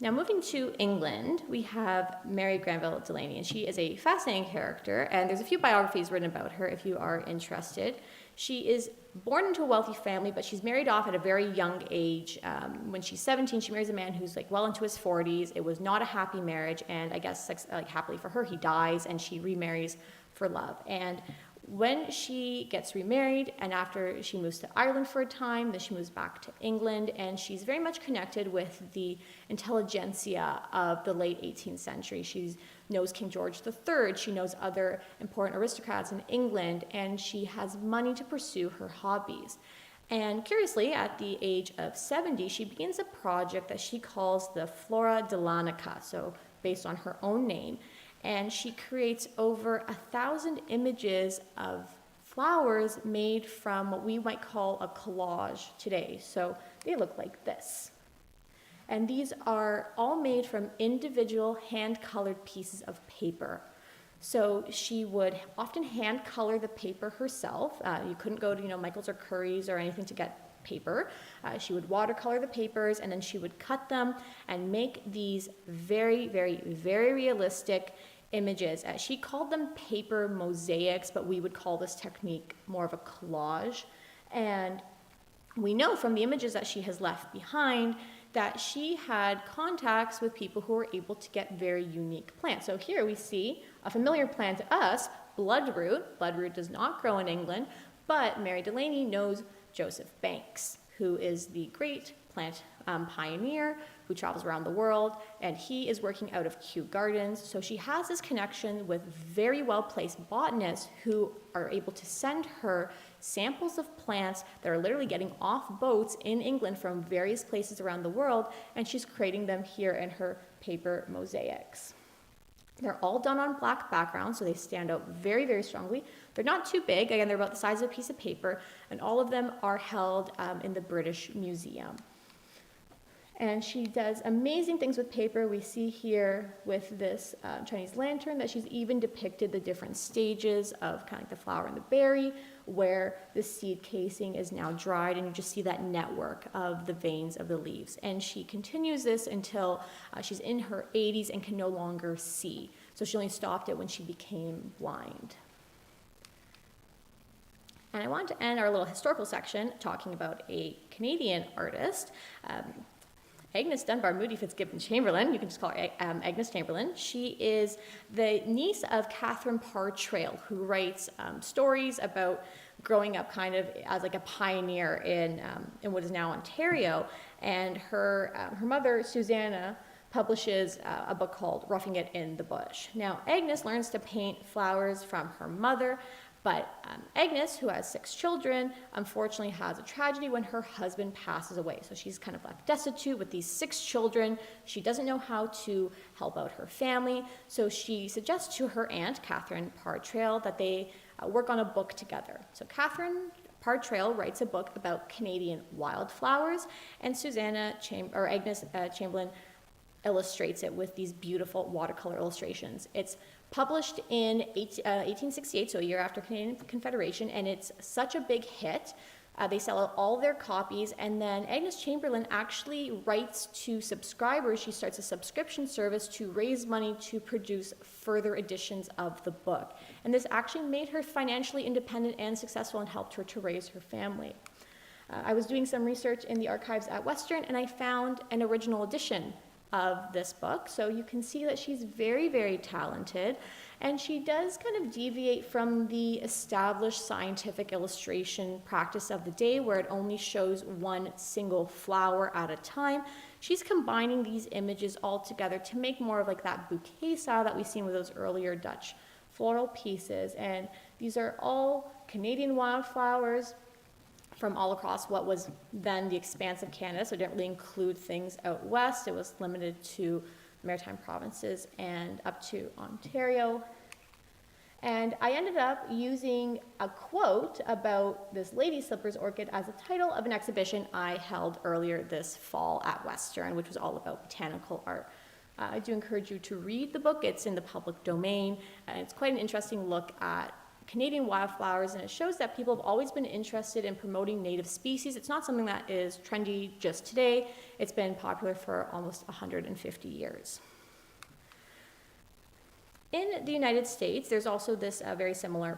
Now moving to England, we have Mary Granville Delaney, and she is a fascinating character, and there's a few biographies written about her if you are interested. She is born into a wealthy family, but she's married off at a very young age. When she's 17, she marries a man who's like well into his 40s. It was not a happy marriage, and I guess like happily for her, he dies, and she remarries for love. And when she gets remarried, and after she moves to Ireland for a time, then she moves back to England, and she's very much connected with the intelligentsia of the late 18th century. She knows King George III, she knows other important aristocrats in England, and she has money to pursue her hobbies. And curiously, at the age of 70, she begins a project that she calls the Flora Dahlanica, so based on her own name. And she creates over 1,000 images of flowers made from what we might call a collage today. So they look like this. And these are all made from individual hand-colored pieces of paper. So she would often hand-color the paper herself. You couldn't go to, Michael's or Curry's or anything to get paper. She would watercolor the papers, and then she would cut them and make these very, very, very realistic images. She called them paper mosaics, but we would call this technique more of a collage. And we know from the images that she has left behind that she had contacts with people who were able to get very unique plants. So here we see a familiar plant to us, bloodroot. Bloodroot does not grow in England, but Mary Delaney knows Joseph Banks, who is the great plant pioneer who travels around the world, and he is working out of Kew Gardens. So she has this connection with very well-placed botanists who are able to send her samples of plants that are literally getting off boats in England from various places around the world, and she's creating them here in her paper mosaics. They're all done on black backgrounds, so they stand out very, very strongly. They're not too big. Again, they're about the size of a piece of paper, and all of them are held in the British Museum. And she does amazing things with paper. We see here with this Chinese lantern that she's even depicted the different stages of kind of like the flower and the berry, where the seed casing is now dried, and you just see that network of the veins of the leaves. And she continues this until she's in her 80s and can no longer see. So she only stopped it when she became blind. And I want to end our little historical section talking about a Canadian artist, Agnes Dunbar Moody Fitzgibbon Chamberlain. You can just call her Agnes Chamberlain. She is the niece of Catherine Parr Traill, who writes stories about growing up kind of as like a pioneer in what is now Ontario. And her mother, Susanna, publishes a book called Roughing It in the Bush. Now, Agnes learns to paint flowers from her mother, but Agnes, who has 6 children, unfortunately has a tragedy when her husband passes away. So she's kind of left destitute with these 6 children. She doesn't know how to help out her family. So she suggests to her aunt, Catherine Parr Traill, that they work on a book together. So Catherine Parr Traill writes a book about Canadian wildflowers, and Agnes Chamberlain illustrates it with these beautiful watercolor illustrations. It's published in 1868, so a year after Canadian Confederation, and it's such a big hit. They sell all their copies, and then Agnes Chamberlain actually writes to subscribers. She starts a subscription service to raise money to produce further editions of the book. And this actually made her financially independent and successful and helped her to raise her family. I was doing some research in the archives at Western, and I found an original edition of this book. So you can see that she's very, very talented, and she does kind of deviate from the established scientific illustration practice of the day where it only shows one single flower at a time. She's combining these images all together to make more of like that bouquet style that we've seen with those earlier Dutch floral pieces. And these are all Canadian wildflowers. from all across what was then the expanse of Canada, so it didn't really include things out west. It was limited to maritime provinces and up to Ontario. And I ended up using a quote about this lady slippers orchid as a title of an exhibition I held earlier this fall at Western, which was all about botanical art. I do encourage you to read the book. It's in the public domain, and it's quite an interesting look at Canadian wildflowers, and it shows that people have always been interested in promoting native species. It's not something that is trendy just today. It's been popular for almost 150 years. In the United States, there's also this very similar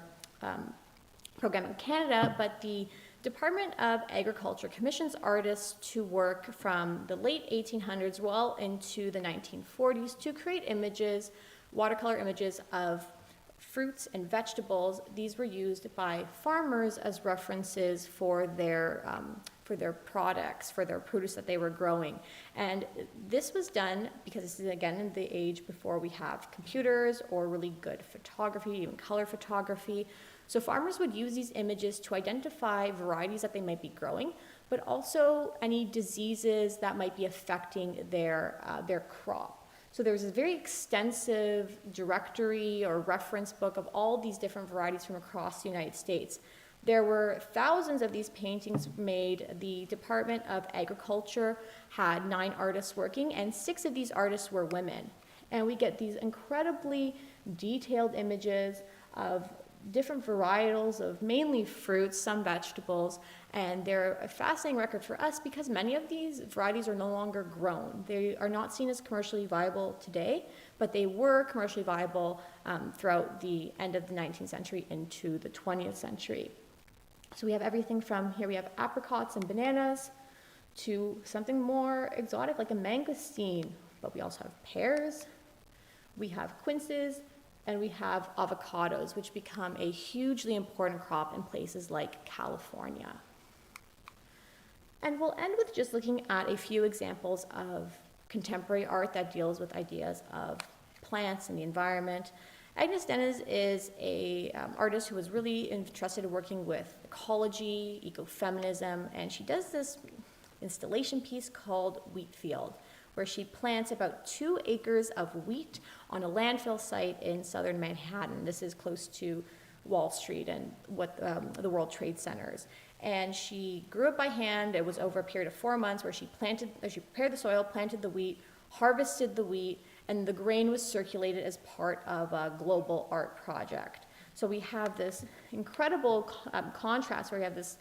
program in Canada, but the Department of Agriculture commissions artists to work from the late 1800s well into the 1940s to create images, watercolor images of fruits and vegetables. These were used by farmers as references for their products, for their produce that they were growing. And this was done because this is, again, in the age before we have computers or really good photography, even color photography. So farmers would use these images to identify varieties that they might be growing, but also any diseases that might be affecting their crop. So there was a very extensive directory or reference book of all these different varieties from across the United States. There were thousands of these paintings made. The Department of Agriculture had 9 artists working, and 6 of these artists were women. And we get these incredibly detailed images of different varietals of mainly fruits, some vegetables, and they're a fascinating record for us because many of these varieties are no longer grown. They are not seen as commercially viable today, but they were commercially viable throughout the end of the 19th century into the 20th century. So we have everything from, here we have apricots and bananas, to something more exotic like a mangosteen, but we also have pears, we have quinces, and we have avocados, which become a hugely important crop in places like California. And we'll end with just looking at a few examples of contemporary art that deals with ideas of plants and the environment. Agnes Denis is an artist who was really interested in working with ecology, ecofeminism, and she does this installation piece called Wheat Field, where she plants about 2 acres of wheat on a landfill site in southern Manhattan. This is close to Wall Street and what the World Trade Centers. And she grew it by hand. It was over a period of 4 months where she prepared the soil, planted the wheat, harvested the wheat, and the grain was circulated as part of a global art project. So we have this incredible contrast where we have this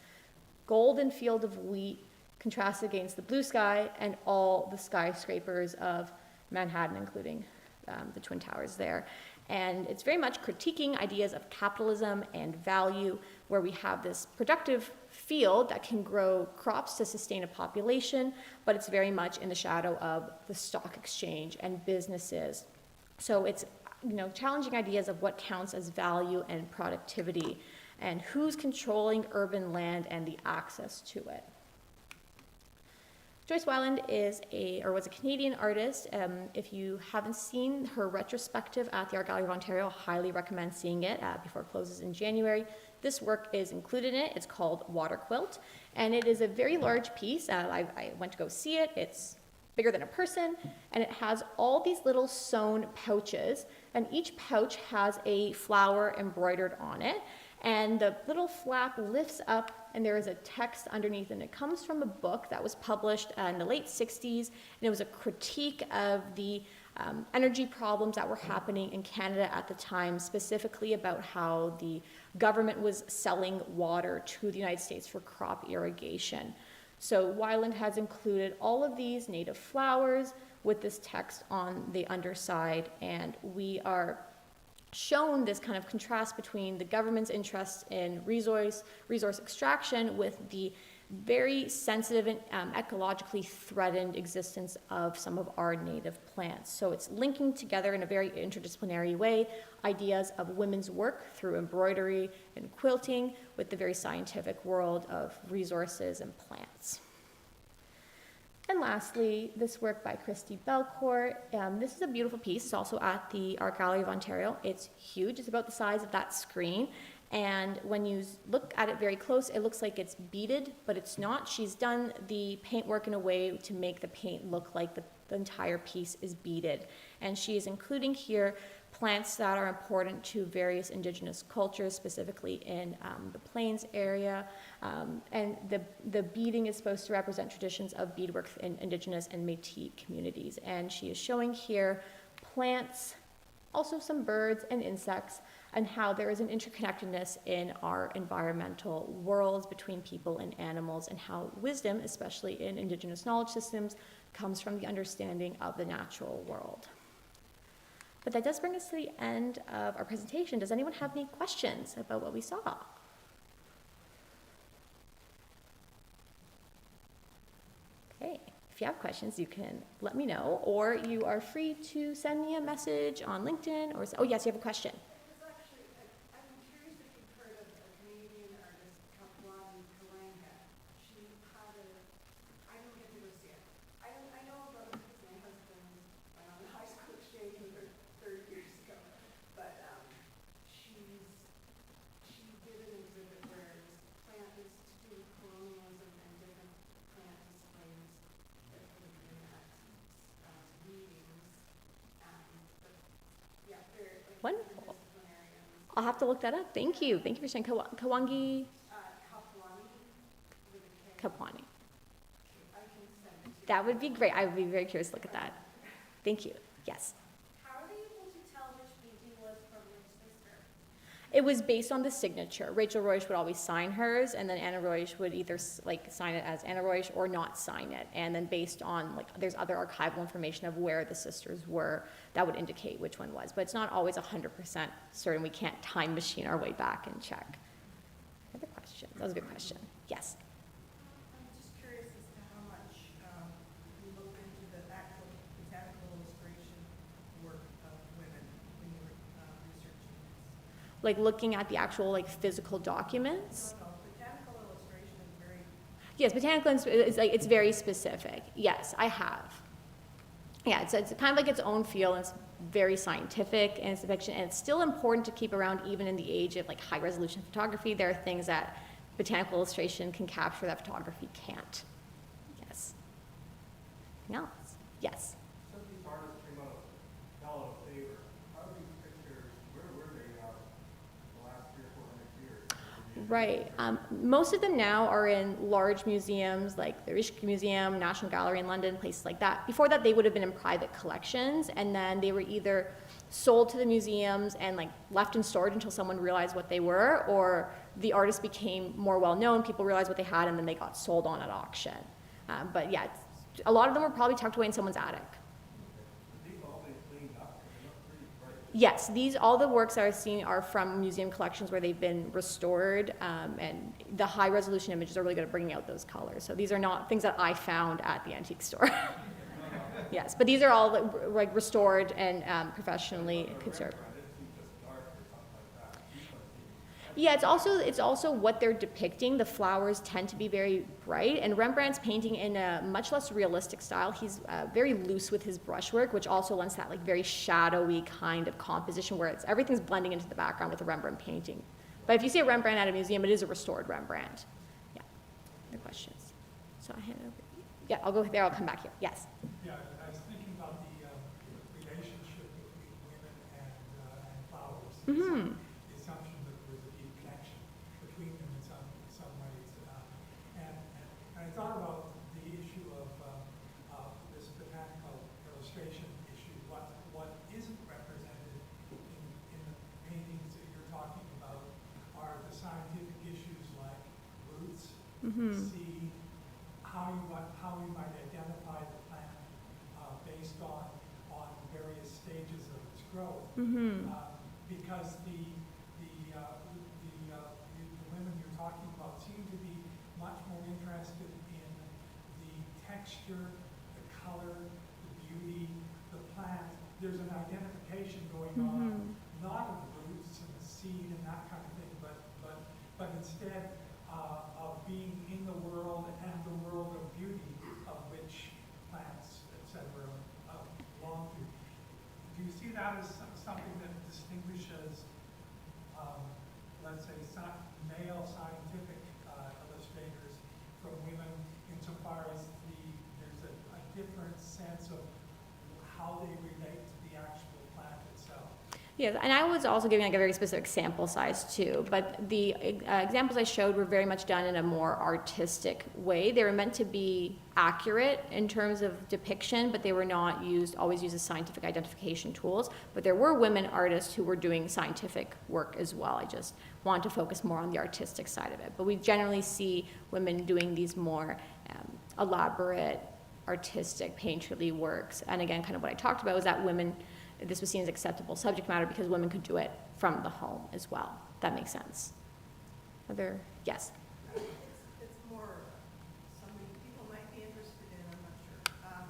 golden field of wheat contrasted against the blue sky and all the skyscrapers of Manhattan, including the Twin Towers there. And it's very much critiquing ideas of capitalism and value, where we have this productive field that can grow crops to sustain a population, but it's very much in the shadow of the stock exchange and businesses. So it's, challenging ideas of what counts as value and productivity, and who's controlling urban land and the access to it. Joyce Wyland was a Canadian artist. If you haven't seen her retrospective at the Art Gallery of Ontario, I highly recommend seeing it before it closes in January. This work is included in it. It's called Water Quilt, and it is a very large piece. I went to go see it. It's bigger than a person, and it has all these little sewn pouches, and each pouch has a flower embroidered on it. And the little flap lifts up, and there is a text underneath, and it comes from a book that was published in the late 60s, and it was a critique of the energy problems that were happening in Canada at the time, specifically about how the government was selling water to the United States for crop irrigation. So Wyland has included all of these native flowers with this text on the underside, and we are shown this kind of contrast between the government's interest in resource extraction with the very sensitive and ecologically threatened existence of some of our native plants. So it's linking together in a very interdisciplinary way ideas of women's work through embroidery and quilting with the very scientific world of resources and plants. And lastly, this work by Christy Belcourt. This is a beautiful piece. It's also at the Art Gallery of Ontario. It's huge. It's about the size of that screen. And when you look at it very close, it looks like it's beaded, but it's not. She's done the paintwork in a way to make the paint look like the entire piece is beaded. And she is including here plants that are important to various indigenous cultures, specifically in the plains area. And the beading is supposed to represent traditions of beadwork in indigenous and Métis communities. And she is showing here plants, also some birds and insects, and how there is an interconnectedness in our environmental worlds between people and animals, and how wisdom, especially in indigenous knowledge systems, comes from the understanding of the natural world. But that does bring us to the end of our presentation. Does anyone have any questions about what we saw? Okay, if you have questions, you can let me know, or you are free to send me a message on LinkedIn, or, oh yes, you have a question. Wonderful. I'll have to look that up. Thank you. Thank you for saying Kawangi. Kapwani. That would be great. I would be very curious to look at that. Thank you. Yes. How are they able to tell which painting was from which sister? It was based on the signature. Rachel Roish would always sign hers, and then Anna Roish would either sign it as Anna Roish or not sign it. And then based on, there's other archival information of where the sisters were that would indicate which one was. But it's not always 100% certain. We can't time machine our way back and check. Other question? That was a good question. Yes. I'm just curious as to how much you looked into the actual botanical illustration work of women when you were researching this. Like looking at the actual physical documents. No, botanical illustration is very. Yes, botanical is it's very specific. Yes, I have. Yeah, it's kind of like its own feel, and it's very scientific, and it's a fiction, and it's still important to keep around even in the age of high resolution photography. There are things that botanical illustration can capture that photography can't. Yes. Anything else? Yes. Since these artists came out of Hell of Favor, how do these pictures, where were they the last 300 or 400 years? Right. Most of them now are in large museums like the Rishki Museum, National Gallery in London, places like that. Before that, they would have been in private collections, and then they were either sold to the museums and left in storage until someone realized what they were, or the artist became more well-known, people realized what they had, and then they got sold on at auction. But yeah, a lot of them were probably tucked away in someone's attic. These all been cleaned up, they look pretty bright. Yes, all the works that I've seen are from museum collections where they've been restored, and the high resolution images are really good at bringing out those colors. So these are not things that I found at the antique store. Yes, but these are all restored and professionally conserved. Yeah, it's also what they're depicting. The flowers tend to be very bright, and Rembrandt's painting in a much less realistic style. He's very loose with his brushwork, which also lends that very shadowy kind of composition where everything's blending into the background with a Rembrandt painting. But if you see a Rembrandt at a museum, it is a restored Rembrandt. Yeah. Other questions? So I hand it over. Yeah, I'll go there. I'll come back here. Yes. Yeah, I was thinking about the relationship between women and flowers. Mm-hmm. The assumption that there was a deep connection between them in some ways. And I thought about the issue of this botanical illustration issue. What isn't represented in the paintings that you're talking about are the scientific issues like roots, seed, how you might identify the plant based on various stages of its growth. Because the women you're talking about seem to be much more interested in the texture, the color, the beauty, the plant. There's an identification going on, not of the roots and the seed and that kind of thing, but instead of being in the world and the world of beauty of which plants, etc., belong to. Do you see that as something that distinguishes, let's say, Yeah, and I was also giving like a very specific sample size too, but the examples I showed were very much done in a more artistic way. They were meant to be accurate in terms of depiction, but they were not always used as scientific identification tools. But there were women artists who were doing scientific work as well. I just want to focus more on the artistic side of it. But we generally see women doing these more elaborate, artistic, painterly works. And again, kind of what I talked about was that this was seen as acceptable subject matter because women could do it from the home as well. That makes sense. Yes? It's more something people might be interested in, I'm not sure. I'm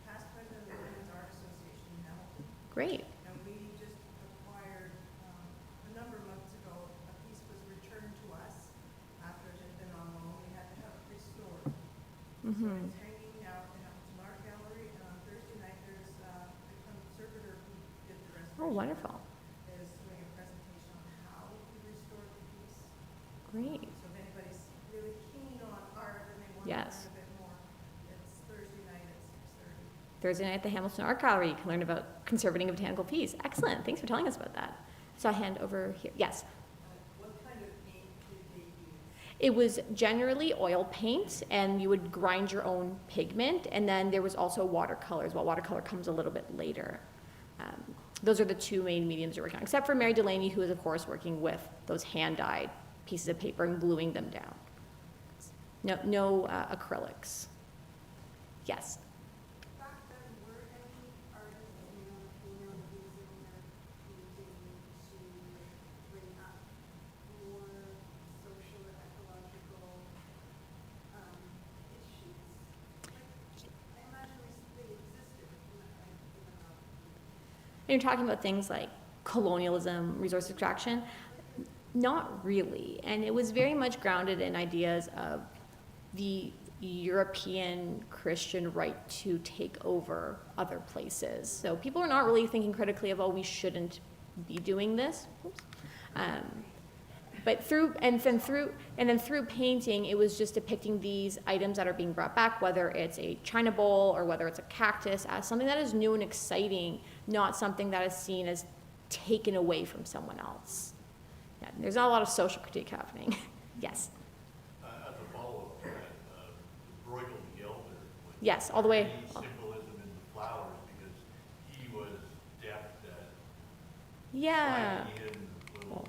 past president of the Women's Art Association in Hamilton, Great. and we just acquired, a number of months ago, a piece was returned to us after it had been on loan. We had to have it restored. So it's hanging out in the Hamilton Art Gallery, and on Thursday night, there's the conservator who did the restoration. Oh, wonderful. Is doing a presentation on how he restored the piece. Great. So if anybody's really keen on art and they want to Yes. learn a bit more, it's Thursday night at 6:30. Thursday night at the Hamilton Art Gallery, you can learn about conserving a botanical piece. Excellent. Thanks for telling us about that. So I hand over here. Yes? What kind of paint did they use? It was generally oil paint, and you would grind your own pigment, and then there was also watercolors. Well, watercolor comes a little bit later. Those are the two main mediums you're working on, except for Mary Delaney, who is, of course, working with those hand-dyed pieces of paper and gluing them down. No acrylics. Yes? Back then, were any artists, female using their painting to bring up more social or ecological issues? I imagine they existed, And you're talking about things like colonialism, resource extraction? Not really. And it was very much grounded in ideas of the European Christian right to take over other places. So people are not really thinking critically of, oh, we shouldn't be doing this. But through painting, it was just depicting these items that are being brought back, whether it's a china bowl or whether it's a cactus, as something that is new and exciting, not something that is seen as taken away from someone else. Yeah, there's not a lot of social critique happening. Yes. As a follow-up to that, Bruegel the Elder was Yes, all the way. any symbolism in the flowers because he was deft at Yeah. sliding in little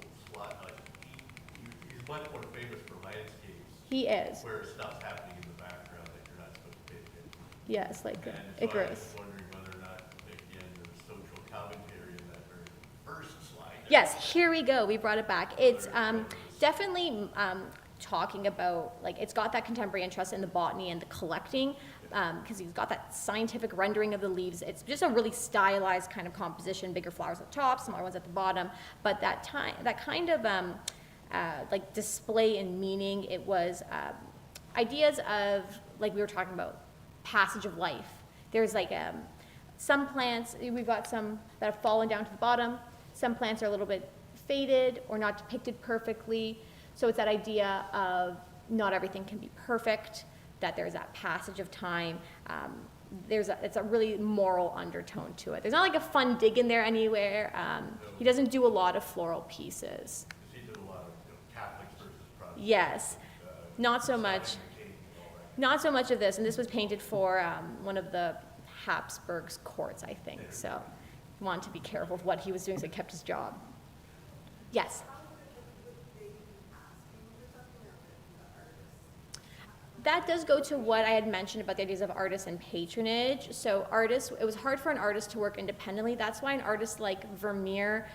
he's much more famous for landscapes He is. where stuff's happening in the background that you're not supposed to pay attention to. Yes, like And so I was Icarus. wondering whether or not, again, there was social commentary in that very first slide. Yes, here we go. We brought it back. It's definitely talking about, like, it's got that contemporary interest in the botany and the collecting, because he's got that scientific rendering of the leaves. It's just a really stylized kind of composition, bigger flowers at the top, smaller ones at the bottom. But that kind of like display and meaning, it was ideas of, like we were talking about, passage of life. There's like some plants, we've got some that have fallen down to the bottom. Some plants are a little bit faded or not depicted perfectly. So it's that idea of not everything can be perfect, that there's that passage of time. It's a really moral undertone to it. There's not like a fun dig in there anywhere. He doesn't do a lot of floral pieces. He did a lot of Catholics versus Protestants. Yes, not so signing much. the king and all that. Not so much of this, and this was painted for one of the Habsburg's courts, I think. So, wanted to be careful of what he was doing, so he kept his job. Yes. That does go to what I had mentioned about the ideas of artists and patronage. So artists, it was hard for an artist to work independently. That's why an artist like Vermeer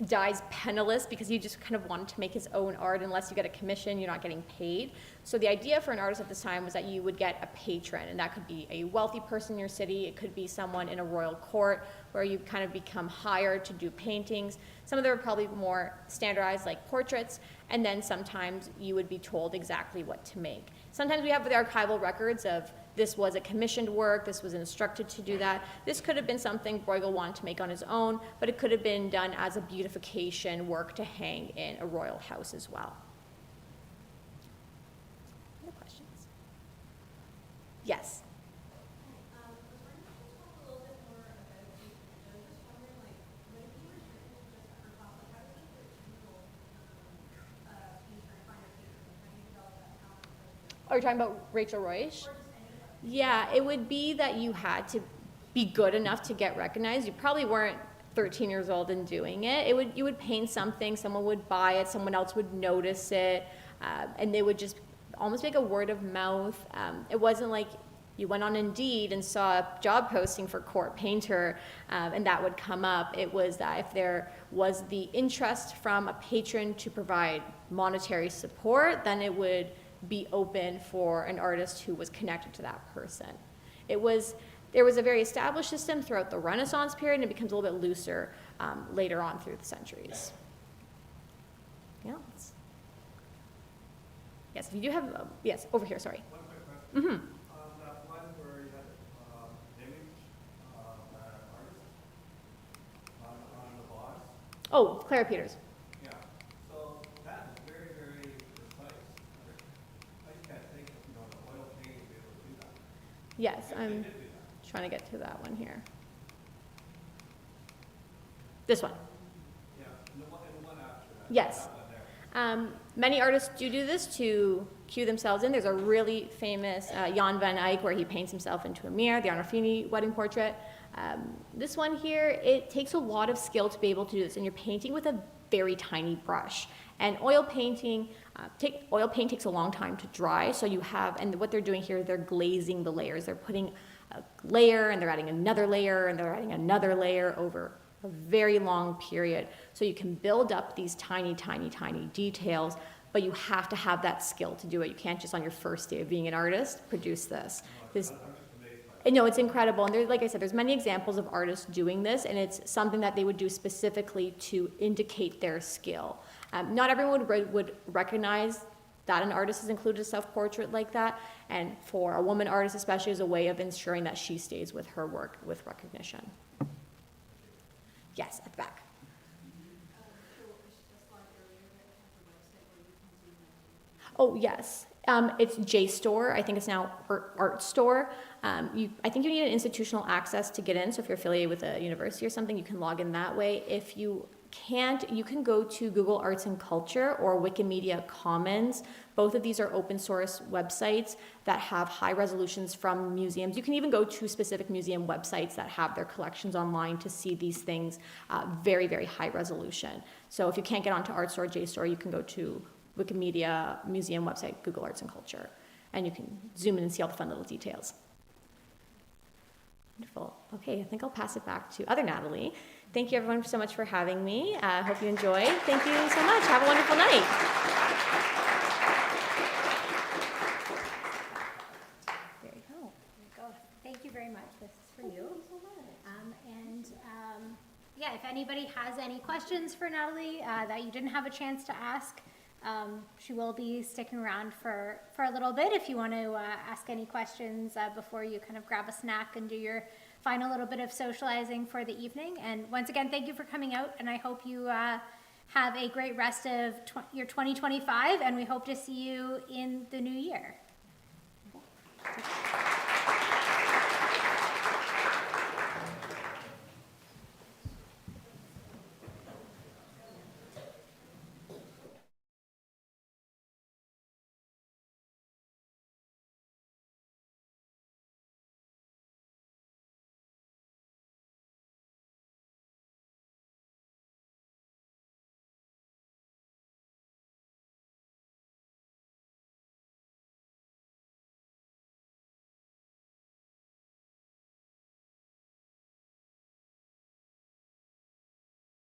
dies penniless, because he just kind of wanted to make his own art. Unless you get a commission, you're not getting paid. So the idea for an artist at this time was that you would get a patron, and that could be a wealthy person in your city. It could be someone in a royal court where you kind of become hired to do paintings. Some of them are probably more standardized, like portraits, and then sometimes you would be told exactly what to make. Sometimes we have the archival records of this was a commissioned work, this was instructed to do that. This could have been something Bruegel wanted to make on his own, but it could have been done as a beautification work to hang in a royal house as well. Other questions? Yes. I was wondering if you could talk a little bit more about the, I was just wondering, like, when you were Are you talking about Rachel Royce? Yeah, it would be that you had to be good enough to get recognized. You probably weren't 13 years old and doing it. You would paint something, someone would buy it, someone else would notice it, and they would just almost make a word of mouth. It wasn't like you went on Indeed and saw a job posting for court painter, and that would come up. It was that if there was the interest from a patron to provide monetary support, then it would be open for an artist who was connected to that person. There was a very established system throughout the Renaissance period, and it becomes a little bit looser later on through the centuries. Yeah. Yes, if you do have, yes, over here, sorry. One quick question. Mm-hmm. On that one where you had image of an artist on the boss, Oh, Clara Peters. yeah. So that is very, very precise. I just can't think of, the oil painting to be able to do that. Yes, If I'm they did do that. trying to get to that one here. This one. Yeah, and the one after that. Yes. That one there. Many artists do this to cue themselves in. There's a really famous Jan van Eyck where he paints himself into a mirror, the Arnolfini wedding portrait. This one here, it takes a lot of skill to be able to do this, and you're painting with a very tiny brush. And oil paint takes a long time to dry, so you have, and what they're doing here, they're glazing the layers. They're putting a layer, and they're adding another layer, and they're adding another layer over a very long period. So you can build up these tiny, tiny, tiny details, but you have to have that skill to do it. You can't just on your first day of being an artist produce this. No, it's incredible. And like I said, there's many examples of artists doing this, and it's something that they would do specifically to indicate their skill. Not everyone would recognize that an artist has included a self-portrait like that, and for a woman artist especially, is a way of ensuring that she stays with her work with recognition. Yes, at the back. Oh, yes. It's JSTOR. I think it's now Art Store. I think you need an institutional access to get in. So if you're affiliated with a university or something, you can log in that way. If you can't, you can go to Google Arts and Culture or Wikimedia Commons. Both of these are open source websites that have high resolutions from museums. You can even go to specific museum websites that have their collections online to see these things very, very high resolution. So if you can't get onto Art Store, JSTOR, you can go to Wikimedia Museum website, Google Arts and Culture, and you can zoom in and see all the fun little details. Wonderful. Okay, I think I'll pass it back to other Natalie. Thank you everyone so much for having me. I hope you enjoyed. Thank you so much. Have a wonderful night. There you go. There you go. Thank you very much. This is for you. Thank you so much. Yeah, if anybody has any questions for Natalie that you didn't have a chance to ask, she will be sticking around for a little bit if you want to ask any questions before you kind of grab a snack and do your final little bit of socializing for the evening. And once again, thank you for coming out, and I hope you have a great rest of your 2025, and we hope to see you in the new year.